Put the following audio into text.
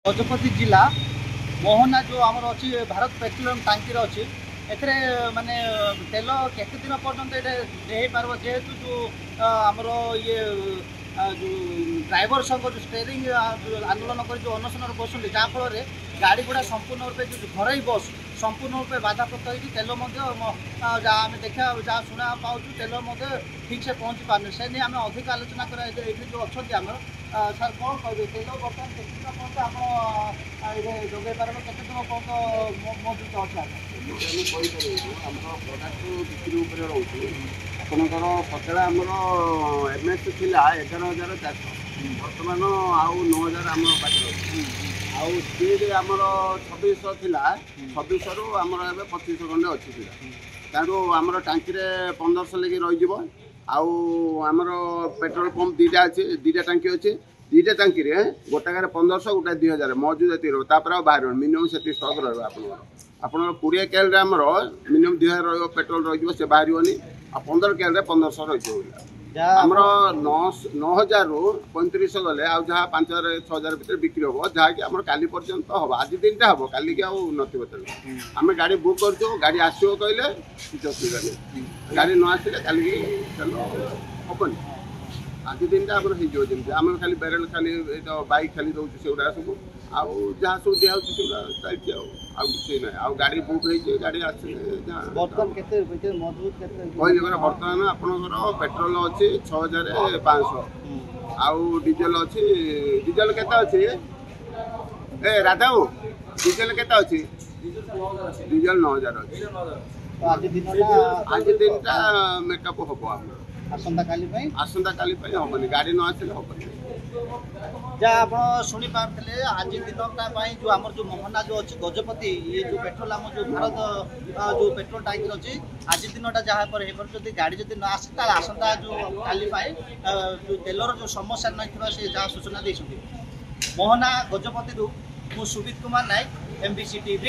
गजपति जिला मोहना जो आमर अच्छी भारत पेट्रोलियम टांकी अच्छी एथे माने तेल केते दिन पर्यंत ये पार जेहेतु जो आमर ये जो ड्राइवर संघ जो स्टेयरिंग आंदोलन कर जो अनशन बसुँच जहाँफल गाड़ी गुड़ा संपूर्ण रूपे जो घर बस संपूर्ण रूपे बाधाप्राप्त हो तेल आम देखा जहाँ शुणा पाऊँ तेल ठीक से पहुँची पारे से नहीं आम अधिक आलोचना कर जो अच्छा आम सर कौन कहे तेल बर्तमान केत दिन पर्यटन आप जोगे पार केत दिन पर्यटन मौजूद अच्छे आम प्रडक्ट बिक्री रोचे आपंकर सकाଳେ आमर एमएस थी 11,400 बर्तमान आउ 9,000 आम पाखे आउ स्पीड आमर 2600 थी 2600 रु आमर ए 2500 खंडे अच्छी तेणु आमर टांकी 1500 लगे रही आउ आमर पेट्रोल पंप दुईटा अच्छे दुईटा टांकी अच्छे दुईटा टांकी गोटाक 1500 गोटा 2000 मौजूद तापर बाहर मिनिमम से स्टक रहा आप 20 कैल मिनिमम 2000 रही पेट्रोल रही से बाहर 15 कैल 1500 रही आमर 9,000 रु 3500 गले आ जहाँ 5,000 6,000 भर बिक्री हम जहाँकि आम काली पर्यंत हम आज दिन टा हम काली की आम आम गाड़ी बुक कर गाड़ी आसो कहले किसी असुविधा नहीं गाड़ी न आसे काली हेनी आज दिन टा जमी आम खाली बेरेल खाली बाइक खाली दौर से सब आउ जहाँ सब दिया चलती किसी ना आ गाड़ी बुक हो गाड़ी आसे बर्तमान आपंकर पेट्रोल अच्छी 6,500 आउ डीजेल अच्छी डीजेल केते अच्छी ए राधा डीजेल केते अच्छी डीजेल 9,000 अच्छी आज दिन टा मेकअप हम आसंता काली हेनी गाड़ी न आसे हेनी जहाँ आप शुणी पारे आज दिनटा जो आम जो मोहना जो अच्छी गजपति ये जो पेट्रोल आम जो भारत जो पेट्रोल टांकी अच्छी आज दिनटा जहाँ पर जब गाड़ी जब न आसे आसंता जो काली जो तेलर जो समस्या नहीं से जहाँ सूचना देते मोहना गजपति मु सुबित कुमार नायक MBC TV।